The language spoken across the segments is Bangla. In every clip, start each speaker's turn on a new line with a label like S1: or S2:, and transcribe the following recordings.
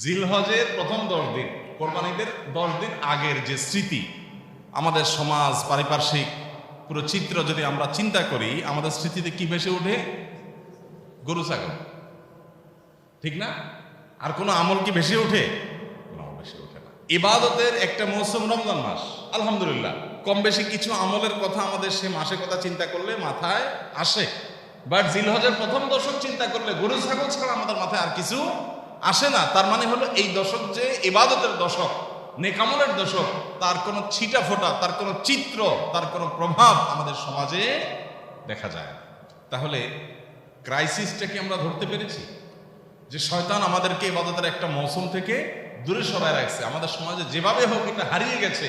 S1: জিলহজের প্রথম 10 দিন, কোরবানিদের 10 দিন আগের যে স্মৃতি, আমাদের সমাজ পারিপার্শ্বিক পুরো চিত্র যদি আমরা চিন্তা করি, আমাদের স্মৃতিতে কি ভেসে ওঠে? গরু ছাগল, ঠিক না? আর কোনো আমল কি ভেসে ওঠে? কোনো আমল ভেসে ওঠে না। ইবাদতের একটা মৌসুম রমজান মাস, আলহামদুলিল্লাহ কম বেশি কিছু আমলের কথা আমাদের সে মাসের কথা চিন্তা করলে মাথায় আসে। বাট জিলহজের প্রথম দশক চিন্তা করলে গরু ছাগল ছাড়া আমাদের মাথায় আর কিছু আসে না। তার মানে হলো এই দশক যে ইবাদতের দশক, নেকামলের দশক, তার কোনো ছিটা ফোটা, তার কোনো চিত্র, তার কোনো প্রভাব আমাদের সমাজে দেখা যায়। তাহলে ক্রাইসিসটা কি আমরা ধরতে পেরেছি? যে শয়তান আমাদেরকে ইবাদতের একটা মৌসুম থেকে দূরে সরায় রাখছে। আমাদের সমাজে যেভাবে হোক এটা হারিয়ে গেছে,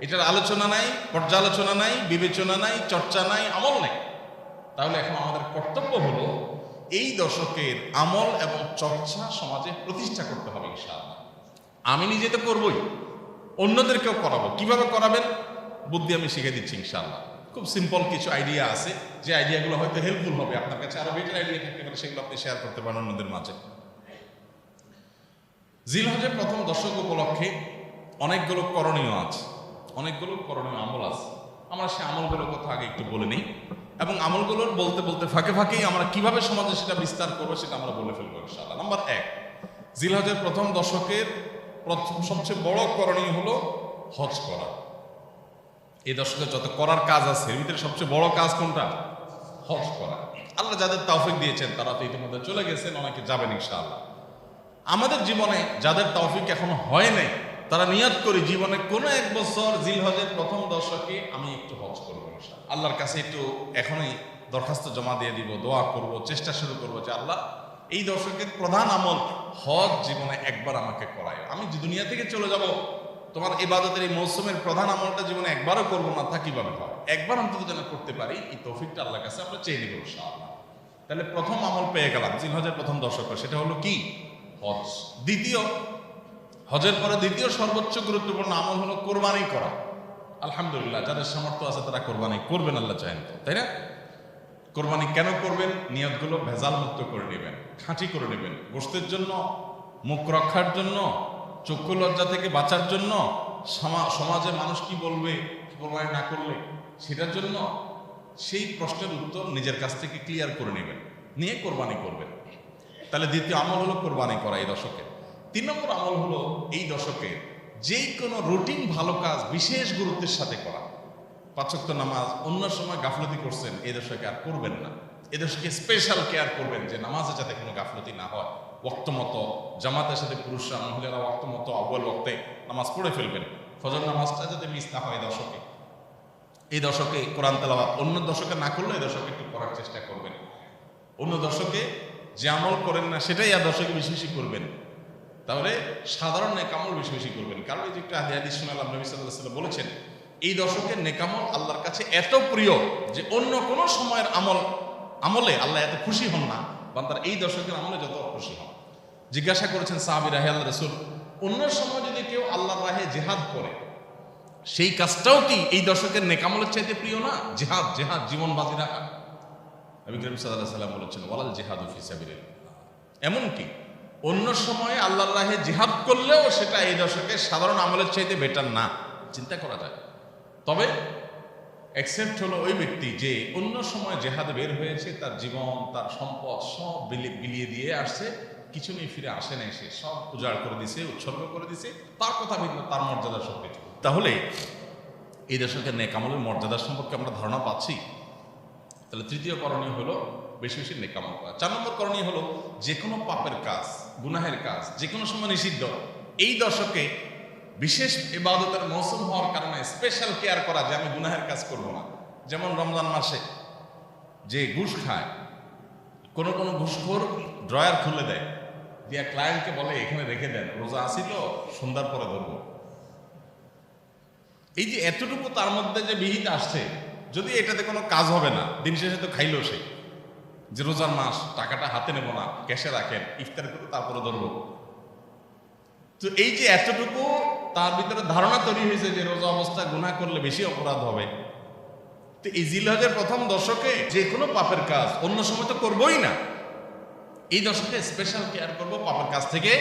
S1: এটার আলোচনা নাই, পর্যালোচনা নাই, বিবেচনা নাই, চর্চা নাই, আমল নেই। তাহলে এখন আমাদের কর্তব্য হলো এই দশকের আমল এবং চর্চা সমাজে প্রতিষ্ঠা করতে হবে ইনশাআল্লাহ। আমি নিজে তো করবই, অন্যদেরকেও করাবো। কিভাবে করাবেন? বুদ্ধি আমি শিখে দিচ্ছি ইনশাআল্লাহ। খুব সিম্পল কিছু আইডিয়া আছে, যে আইডিয়াগুলো হয়তো হেল্পফুল হবে। আপনার কাছে আরো বেটার আইডিয়া থাকতে পারে, সেগুলো আপনি শেয়ার করতে পারেন অন্যদের মাঝে। জিলহজের প্রথম দশক উপলক্ষে অনেকগুলো করণীয় আছে, অনেকগুলো করণীয় আমল আছে। আমরা সে আমলগুলোর কথা আগে একটু বলে নিই, এবং আমলগুলোর বলতে বলতে ফাঁকে ফাঁকেই আমরা কিভাবে সমাজে সেটা বিস্তার করবো সেটা আমরা বলে ফেলবো ইনশাআল্লাহ। নাম্বার 1, জিলহজের প্রথম দশকের সবচেয়ে বড় করণীয় হলো হজ করা। এই দশকে যত করার কাজ আছে এর ভিতরে সবচেয়ে বড় কাজ কোনটা? হজ করা। আল্লাহ যাদের তৌফিক দিয়েছেন তারা তো ইতিমধ্যে চলে গেছেন, অনেকে যাবেন ইনশাআল্লাহ। আমাদের জীবনে যাদের তৌফিক এখনো হয় নাই, তারা নিয়ত করি জীবনে কোনো এক বছর জিলহজের প্রথম দশকে আমি একটু হজ করবো ইনশাআল্লাহ। আল্লাহর কাছে একটু এখনই দরখাস্ত জমা দিয়ে দিব, দোয়া করব, চেষ্টা শুরু করবো যে আল্লাহ এই দশকের প্রধান আমল হজ জীবনে একবার আমাকে করায়। আমি দুনিয়া থেকে চলে যাব, তোমার ইবাদতের এই মৌসুমের প্রধান আমলটা জীবনে একবারও করবো না, তা কিভাবে হয়? একবার অন্তত যেন করতে পারি, এই তৌফিকটা আল্লাহর কাছে আমরা চেয়ে নিব ইনশাআল্লাহ। তাহলে প্রথম আমল পেয়ে গেলাম জিলহজের প্রথম দশকে, সেটা হলো কি? হজ। দ্বিতীয়, হজের পরে দ্বিতীয় সর্বোচ্চ গুরুত্বপূর্ণ আমল হলো কোরবানি করা। আলহামদুলিল্লাহ যাদের সামর্থ্য আছে তারা কোরবানি করবেন, আল্লাহ চাহেন তো, তাই না? কোরবানি কেন করবেন? নিয়তগুলো ভেজাল মুক্ত করে নেবেন, খাঁটি করে নেবেন। গোশতের জন্য, মুখ রক্ষার জন্য, চক্ষু লজ্জা থেকে বাঁচার জন্য, সমাজে মানুষ কি বলবে কোরবানি না করলে সেটার জন্য, সেই প্রশ্নের উত্তর নিজের কাছ থেকে ক্লিয়ার করে নেবেন, নিয়ে কোরবানি করবেন। তাহলে দ্বিতীয় আমল হলো কোরবানি করা এই দশকে। 3 নম্বর আমল হলো এই দশকে যেই কোনো রুটিন ভালো কাজ বিশেষ গুরুত্বের সাথে করা। 5 ওয়াক্ত নামাজ অন্য সময় গাফলতি করছেন, এই দশকে আর করবেন না। এই দশকে স্পেশাল কেয়ার করবেন যে নামাজে যাতে কোনো গাফলতি না হয়। ওয়াক্ত মতো জামাতের সাথে পুরুষরা মহিলারা ওয়াক্ত মতো আউয়াল ওয়াক্তে নামাজ পড়ে ফেলবেন। ফজর নামাজটা যাতে মিস না হয় এই দশকে কোরআন তেলাওয়াত অন্য দশকে না করলে এই দশকে একটু করার চেষ্টা করবেন। অন্য দশকে যে আমল করেন না সেটাই আর দশকে বেশি বেশি করবেন। তাহলে সাধারণ নেকামল বেশি বেশি করবেন। কারণ এই যে একটা হাদিস শুনালাম, নবী সাল্লাল্লাহু আলাইহি ওয়াসাল্লাম বলেছেন এই দশকের নেকামল আল্লাহর কাছে এত প্রিয় যে অন্য কোনো সময়ের আমলে আল্লাহ এত খুশি হন না, বান্দার এই দশকের আমলে যত খুশি হন। জিজ্ঞাসা করেছেন সাহাবীরা, হে আল্লাহর রাসূল, অন্য সময় যদি কেউ আল্লাহর রাহে জিহাদ করে সেই কাজটাও কি এই দশকের নেকামলের চাইতে প্রিয় না? জিহাদ, জীবন বাজি রাখা। নবী করিম সাল্লাল্লাহু আলাইহি ওয়াসাল্লাম বলেছেন ওয়ালাল জিহাদু ফি সাবিলিল্লাহ। এমনকি অন্য সময়ে আল্লাহর রাহে জিহাদ করলেও সেটা এই দশকে সাধারণ আমলের চাইতে বেটার না, চিন্তা করা যায়। তবে এক্সেপ্ট হলো ওই ব্যক্তি যে অন্য সময় জেহাদে বের হয়েছে, তার জীবন, তার সম্পদ সব বিলিয়ে দিয়ে আসছে, কিছু নিয়ে ফিরে আসে নাই, সে সব উজাড় করে দিছে, উৎসর্গ করে দিছে, তার কথা ভিন্ন, তার মর্যাদা সব কিছু। তাহলে এই দশকের নেকামলের মর্যাদা সম্পর্কে আমরা ধারণা পাচ্ছি। তাহলে তৃতীয় করণীয় হলো বেশি বেশি নেকামল করা। 4 নম্বর করণীয় হলো যে কোনো পাপের কাজ, গুনাহের কাজ যে কোনো সময় নিষিদ্ধ, এই দশকে বিশেষ ইবাদতের মৌসুম হওয়ার কারণে স্পেশাল কেয়ার করা যে আমি গুনাহের কাজ করব না। যেমন রমজান মাসে যে ঘুষ খায়, কোনো ঘুষখোর ড্রয়ার খুলে দেয়, দিয়া ক্লায়েন্টকে বলে এখানে রেখে দেন, রোজা আসি তো সন্ধ্যার পরে ধরবো। এই যে এতটুকু তার মধ্যে যে বিহিত আসছে, যদি এটাতে কোনো কাজ হবে না, দিন শেষে তো খাইলো সে, যে রোজার মাস, টাকাটা হাতে নেব না, ক্যাশে রাখেন, ইফতার করে তারপরে ধরবো। তো এই যে এতটুকু তার ভিতরে ধারণা তৈরি হয়েছে যে রোজা অবস্থা গুনাহ করলে বেশি অপরাধ হবে। তো এই জিলহজের প্রথম দশকে যে কোনো পাপের কাজ অন্য সময় তো করবোই না, এই দশকে স্পেশাল কেয়ার করবো পাপের কাজ থেকে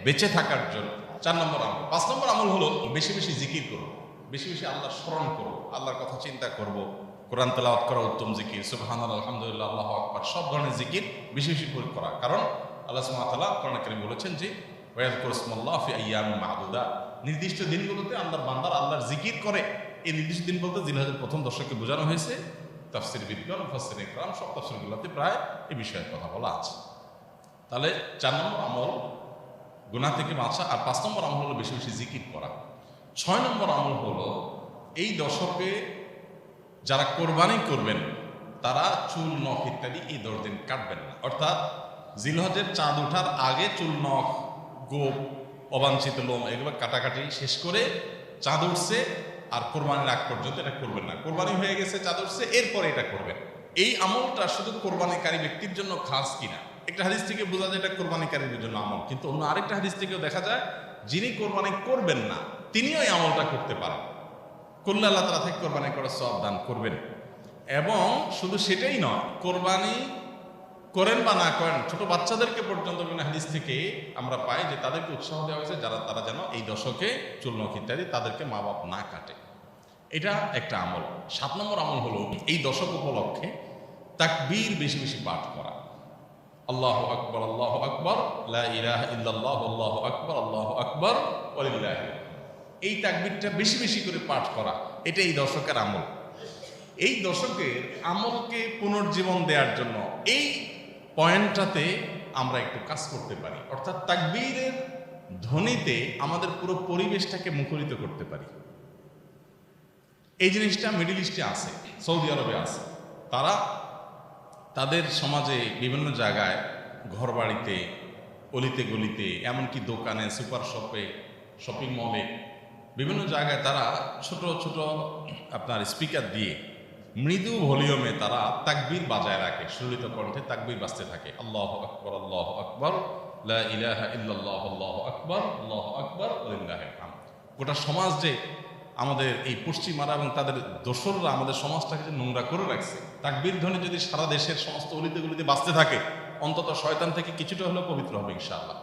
S1: বেঁচে থাকার জন্য। 4 নম্বর আমল। 5 নম্বর আমল হলো বেশি বেশি জিকির করো, বেশি বেশি আল্লাহর স্মরণ করো, আল্লাহর কথা চিন্তা করবো। কোরআন তেলাওয়াত করা উত্তম জিকির, সুবহানাল্লাহ, আলহামদুলিল্লাহ, আল্লাহু আকবার, সব ধরনের জিকির বেশি বেশি করে করা। কারণ আল্লাহ সুবহানাহু ওয়া তাআলা কোরআনে কারীমে বলেছেন যে ওয়াযকুরু ইসমাল্লাহ ফি আইয়ামিন মা'দুদা, নির্দিষ্ট দিনগুলোতে আল্লাহর বান্দারা আল্লাহর জিকির করে। এই নির্দিষ্ট দিন বলতে জিলহজের প্রথম দশকে বোঝানো হয়েছে। তাফসীর বিদ্বান, মুফাসসিরিন ইকরাম সব তাফসীরগুলোতে প্রায় এই বিষয়ে কথা বলা আছে। তাহলে 4 নম্বর আমল গুনাহ থেকে বাঁচা, আর 5 নম্বর আমল হলো বেশি বেশি জিকির করা। 6 নম্বর আমল হলো এই দশকে যারা কোরবানি করবেন তারা চুল নখ ইত্যাদি এই 10 দিন কাটবেন না। অর্থাৎ জিলহজের চাঁদ ওঠার আগে চুল নখ, গোপ, অবাঞ্ছিত লোম এগুলো কাটাকাটি শেষ করে চাঁদ উঠছে আর কোরবানির আগ পর্যন্ত এটা করবেন না। কোরবানি হয়ে গেছে, চাঁদ উঠছে, এরপরে এটা করবেন। এই আমলটা শুধু কোরবানিকারী ব্যক্তির জন্য খাস কিনা, একটা হাদিস থেকে বোঝা যায় এটা কোরবানিকারীর জন্য আমল, কিন্তু অন্য আরেকটা হাদিস থেকেও দেখা যায় যিনি কোরবানি করবেন না তিনিও এই আমলটা করতে পারেন। করলে আল্লাহ তাআলা থেকে কোরবানি করার সওয়াব দান করবেন। এবং শুধু সেটাই নয়, কোরবানি করেন বা না করেন, ছোট বাচ্চাদেরকে পর্যন্ত বিভিন্ন হাদিস থেকে আমরা পাই যে তাদেরকে উৎসাহ দেওয়া হয়েছে তারা যেন এই দশকে চুল নখ ইত্যাদি তাদেরকে মা বাপ না কাটে। এটা একটা আমল। 7 নম্বর আমল হলো এই দশক উপলক্ষে তাকবীর বেশি বেশি পাঠ করা। আল্লাহু আকবার, আল্লাহু আকবার, লা ইলাহা ইল্লাল্লাহ, আল্লাহু আকবার, আল্লাহু আকবার, ওয়ালিল্লাহি। এই তাকবীরটা বেশি বেশি করে পাঠ করা, এটা এই দশকের আমল। এই দশকের আমলকে পুনর্জীবন দেওয়ার জন্য এই পয়েন্টটাতে আমরা একটু কাজ করতে পারি। অর্থাৎ তাকবীরের ধ্বনিতে আমাদের পুরো পরিবেশটাকে মুখরিত করতে পারি। এই জিনিসটা মিডল ইস্টে আছে, সৌদি আরবে আছে। তারা তাদের সমাজে বিভিন্ন জায়গায়, ঘর বাড়িতে, অলিতে গলিতে, এমনকি দোকানে, সুপার শপে, শপিং মলে, বিভিন্ন জায়গায় তারা ছোট ছোট আপনার স্পিকার দিয়ে মৃদু ভলিউমে তারা তাকবীর বাজায় রাখে, সুরিত কণ্ঠে তাকবীর বাজতে থাকে। আল্লাহু আকবার, আল্লাহু আকবার, লা ইলাহা ইল্লাল্লাহ, আল্লাহু আকবার, আল্লাহু আকবার, ওয়ালিল্লাহিল হামদ। গোটা সমাজ যে আমাদের এই পশ্চিমারা এবং তাদের দোসররা আমাদের সমাজটাকে যে নোংরা করে রাখছে, তাকবীর ধ্বনি যদি সারা দেশের সমস্ত অলিতে গলিতে বাজতে থাকে, অন্তত শয়তান থেকে কিছুটা হলেও পবিত্র হবে ইনশাআল্লাহ।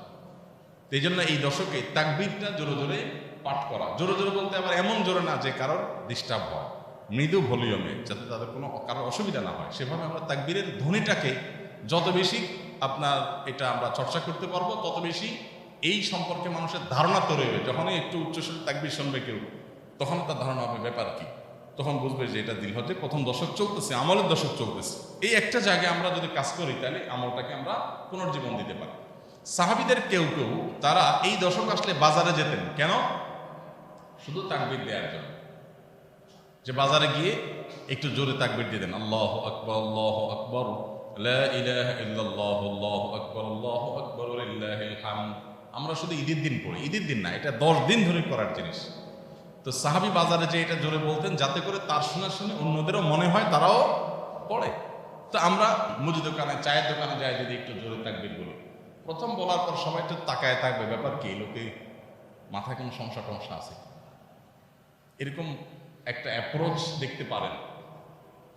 S1: এই জন্য এই দশকে তাকবীরটা জোরে জোরে পাঠ করা, জোরে জোরে বলতে আবার এমন জোরে না যে কারোর ডিস্টার্ব হয়, মৃদু ভলিউমে, যাতে তাদের কোনো কারোর অসুবিধা না হয়। সেভাবে আমরা তাকবীরের ধ্বনিটাকে যত বেশি আপনার এটা আমরা চর্চা করতে পারবো, তত বেশি এই সম্পর্কে মানুষের ধারণা তৈরি হবে। যখনই একটু উচ্চস্বরে তাকবীর শুনবে কেউ, তখন তার ধারণা হবে ব্যাপার কি, তখন বুঝবে যে এটা জিলহজে প্রথম দশক চলতেছে, আমলের দশক চলতেছে। এই একটা জায়গায় আমরা যদি কাজ করি তাহলে আমলটাকে আমরা পুনর্জীবন দিতে পারি। সাহাবীদের কেউ কেউ তারা এই দশক আসলে বাজারে যেতেন, কেন? শুধু তাকবীর দেওয়ার জন্য, যে বাজারে গিয়ে একটু জোরে তাকবীর দিতেন। আল্লাহু আকবার, আল্লাহু আকবার, লা ইলাহা ইল্লাল্লাহ, আল্লাহু আকবার, আল্লাহু আকবার, ওয়ালিল্লাহিল হামদ। আমরা শুধু ঈদের দিন পড়ি, ঈদের দিন না, এটা 10 দিন ধরে করার জিনিস। তো সাহাবী বাজারে যে এটা জোরে বলতেন, যাতে করে তার শোনা শুনে অন্যদেরও মনে হয় তারাও পড়ে। তো আমরা মুদি দোকানে, চায়ের দোকানে যাই, যদি একটু জোরে তাকবীর বলি, প্রথম বলার পর সবাই একটু তাকায় থাকবে, ব্যাপার কি, লোকে মাথায় কোনো সমস্যা টমস্যা আছে, এরকম একটা অ্যাপ্রোচ দেখতে পারেন।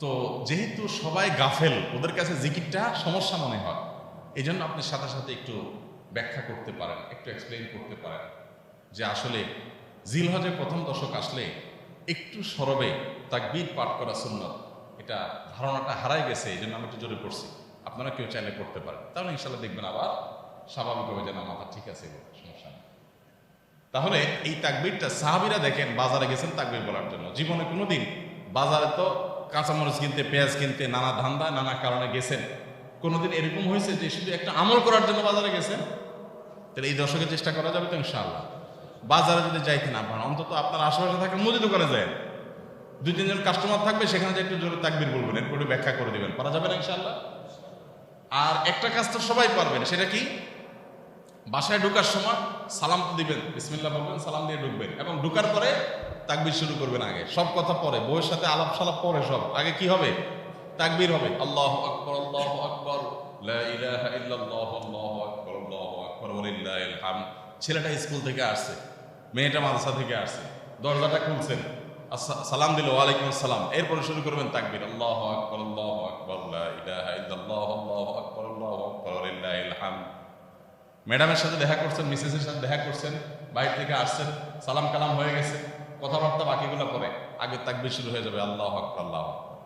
S1: তো যেহেতু সবাই গাফেল, ওদের কাছে জিকিরটা সমস্যা মনে হয়, এই জন্য আপনি সাথে সাথে একটু ব্যাখ্যা করতে পারেন, একটু এক্সপ্লেইন করতে পারেন যে আসলে জিলহজের প্রথম দশক আসলে একটু সরবে তাকবীর পাঠ করা সুন্নাত, এটা ধারণাটা হারাই গেছে, এই জন্য আমি একটু জোরে পড়ছি। আপনারা কেউ চাইলে পড়তে পারেন, তাহলে ইনশাল্লাহ দেখবেন আবার স্বাভাবিকভাবে যেন মাথা ঠিক আছে, সমস্যা নেই। তাহলে এই তাকবীরটা সাহাবীরা দেখেন বাজারে গেছেন তাকবীর বলার জন্য। জীবনে কোনোদিন বাজারে তো কাঁচামরিচ কিনতে, পেঁয়াজ কিনতে, নানা ধান্দা, নানা কারণে গেছেন, কোনোদিন এরকম হয়েছে যে শুধু একটা আমল করার জন্য বাজারে গেছেন? তাহলে এই দশকে চেষ্টা করা যাবে তো ইনশাআল্লাহ। বাজারে যদি যাইতে না পারেন, অন্তত আপনার আশেপাশে থাকা মুদি দোকানে যায়, 2-3 জন কাস্টমার থাকবে, সেখানে যে একটু জোরে তাকবীর বলবেন, এরপরে ব্যাখ্যা করে দিবেন, পারা যাবে না ইনশাআল্লাহ? আর একটা কাজ তো সবাই পারবেন, সেটা কি? বাসায় ঢোকার সময় সালাম দিবেন, বিসমিল্লাহ বলবেন, সালাম দিয়ে ঢুকবেন, এবং ঢোকার পরে তাকবীর শুরু করবেন। আগে সব কথা পরে, বউয়ের সাথে আলাপ সালাপ পরে, সব আগে কি হবে? তাকবীর হবে। আল্লাহু আকবার, আল্লাহু আকবার, লা ইলাহা ইল্লাল্লাহ, আল্লাহু আকবার, আল্লাহু আকবার, ওয়ালিল্লাহিল হামদ। ছেলেটা স্কুল থেকে আসছে, মেয়েটা মাদ্রাসা থেকে আসছে, দরজাটা খুলছেন, সালাম দিল, ওয়ালাইকুম আসসালাম, এরপরে শুরু করবেন তাকবীর। আল্লাহু আকবার, আল্লাহু আকবার, লা ইলাহা ইল্লাল্লাহ, আল্লাহু আকবার, আল্লাহু আকবার, ওয়ালিল্লাহিল হামদ। ম্যাডামের সাথে দেখা করছেন, মিসেসের সাথে দেখা করছেন, বাইরে থেকে আসছেন, সালাম কালাম হয়ে গেছে, কথাবার্তা বাকিগুলো পরে আগে তাকবীর শুরু হয়ে যাবে, আল্লাহু আকবার, আল্লাহু আকবার।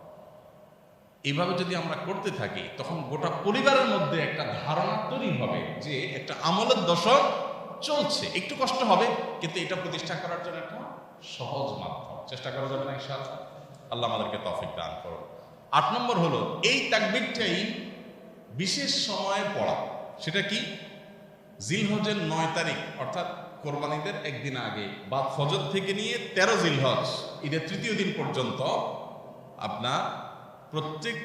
S1: এইভাবে যদি আমরা করতে থাকি তখন গোটা পরিবারের মধ্যে একটা ধারণা তৈরি হবে যে একটা আমলের দশক চলছে। একটু কষ্ট হবে, কিন্তু এটা প্রতিষ্ঠা করার জন্য একটা সহজ মাধ্যম। চেষ্টা করা যাবে না ইনশাআল্লাহ? আল্লাহ আমাদেরকে তৌফিক দান করুন। 8 নম্বর হলো এই তাকবীরটাই বিশেষ সময়ে পড়া। সেটা কি? জিলহজের 9 তারিখ অর্থাৎ কোরবানিদের একদিন আগে বা ফজর থেকে নিয়ে 13 জিলহজ ঈদের তৃতীয় দিন পর্যন্ত আপনার প্রত্যেক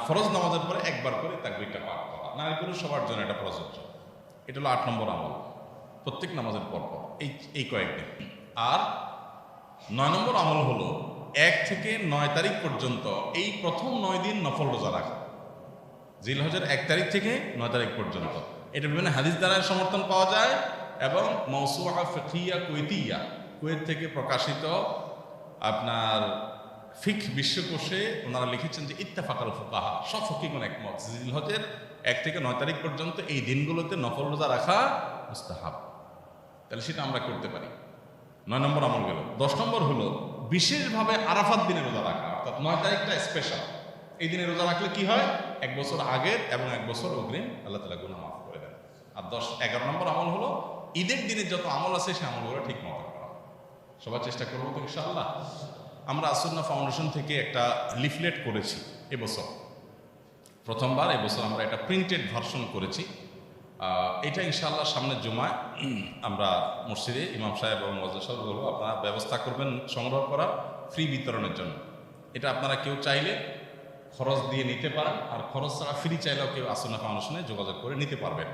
S1: ফরজ নামাজের পরে একবার করে তাকবীরটা পাঠ করা। নারী পুরুষ সবার জন্য এটা প্রযোজ্য। এটা হলো 8 নম্বর আমল, প্রত্যেক নামাজের পর এই কয়েকদিন। আর 9 নম্বর আমল হলো 1 থেকে 9 তারিখ পর্যন্ত এই প্রথম 9 দিন নফল রোজা রাখা। জিলহজের 1 তারিখ থেকে 9 তারিখ পর্যন্ত। এটা বিভিন্ন হাদিস দ্বারা সমর্থন পাওয়া যায় এবং মাওসুআ ফিকহিয়া কুয়েতিয়া, কুয়েত থেকে প্রকাশিত আপনার ফিকহ বিশ্বকোষে ওনারা লিখেছেন যে ইত্তেফাকাল ফুকাহা, সব ফকিহগণ একমত জিলহজের 1 থেকে 9 তারিখ পর্যন্ত এই দিনগুলোতে নফল রোজা রাখা মুস্তাহাব। তাহলে সেটা আমরা করতে পারি। 9 নম্বর আমল গেল। 10 নম্বর হলো বিশেষভাবে আরাফাত দিনে রোজা রাখা, অর্থাৎ 9 তারিখটা স্পেশাল। এই দিনে রোজা রাখলে কি হয়? 1 বছর আগের এবং 1 বছর অগ্রিম আল্লাহ তাআলা গুনাহ মাফ করে দেন। আর 11 নম্বর আমল হলো ঈদের দিনে যত আমল আছে সেই আমলগুলো ঠিক মতো করা। সবার চেষ্টা করবো তো ইনশাআল্লাহ। আমরা আসুন্নাহ ফাউন্ডেশন থেকে একটা লিফলেট করেছি এবছর, প্রথমবার এবছর আমরা একটা প্রিন্টেড ভার্সন করেছি। এটা ইনশাআল্লাহ সামনের জুমায় আমরা মসজিদে ইমাম সাহেব এবং ওয়াজ সাহেব বলবো, আপনারা ব্যবস্থা করবেন সংগ্রহ করার ফ্রি বিতরণের জন্য। এটা আপনারা কেউ চাইলে খরচ দিয়ে নিতে পারেন, আর খরচ ছাড়া ফ্রি চাইলেও কেউ আসুন্নাহ ফাউন্ডেশনে যোগাযোগ করে নিতে পারবেন।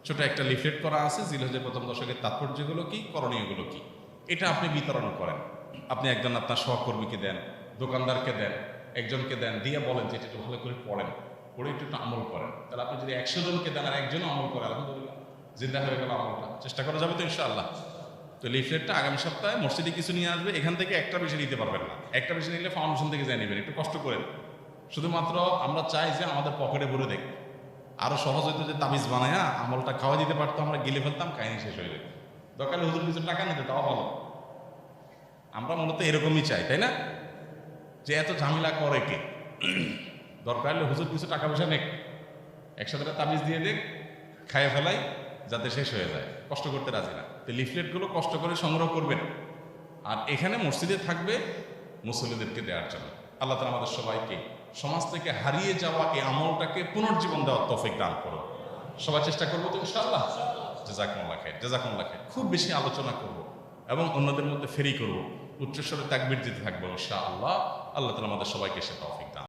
S1: ছোট একটা লিফলেট করা আছে, জিলহজের প্রথম দশকের তাৎপর্যগুলো কি, করণীয়গুলো কি, এটা আপনি বিতরণ করেন। আপনি একজন আপনার সহকর্মীকে দেন, দোকানদারকে দেন, একজনকে দেন, দিয়ে বলেন যে এটা একটু ভালো করে পড়েন, পড়ে একটু আমল করেন। তাহলে আপনি যদি 100 জনকে দেন আর একজনও আমল করে, আলহামদুলিল্লাহ জিন্দা হয়ে গেল আমলটা। চেষ্টা করা যাবে তো ইনশাআল্লাহ? তো লিফলেটটা আগামী সপ্তাহে মসজিদে কিছু নিয়ে আসবে, এখান থেকে একটা বেশি নিতে পারবেন না। একটা বেশি নিলে ফাউন্ডেশন থেকে যাই নেবেন, একটু কষ্ট করেন। শুধুমাত্র আমরা চাই যে আমাদের পকেটে ভরে দেখ। আরো সহজ হইতো যে তাবিজ বানায়া আমলটা খাওয়া দিতে পারতো, আমরা গিলে ফেলতাম, কাহিনী শেষ হয়ে যেত। দরকারে হুজুর কিছু টাকা নিতে, তাও ভালো। আমরা মূলত এরকমই চাই, তাই না? যে এত ঝামেলা করে কে? দরকার হলে হুজুর কিছু টাকা পয়সা নেক, একসাথে তাবিজ দিয়ে দেখ, খাইয়ে ফেলাই, যাতে শেষ হয়ে যায়। কষ্ট করতে রাজি না। তো লিফলেটগুলো কষ্ট করে সংগ্রহ করবেন, আর এখানে মসজিদে থাকবে মুসল্লিদেরকে দেওয়ার জন্য। আল্লাহ তাআলা আমাদের সবাইকে সমাজ থেকে হারিয়ে যাওয়া এই আমলটাকে পুনর্জীবন দেওয়ার তৌফিক দান করুন। সবাই চেষ্টা করবো তো ইনশাআল্লাহ? জাযাকুমুল্লাহ খাইর, জাযাকুমুল্লাহ খাইর। খুব বেশি আলোচনা করব এবং অন্যদের মধ্যে ফেরি করব, উচ্চস্বরে তাকবীর দিতে থাকবো ইনশাআল্লাহ। আল্লাহ তাআলা আমাদের সবাইকে সে তৌফিক দান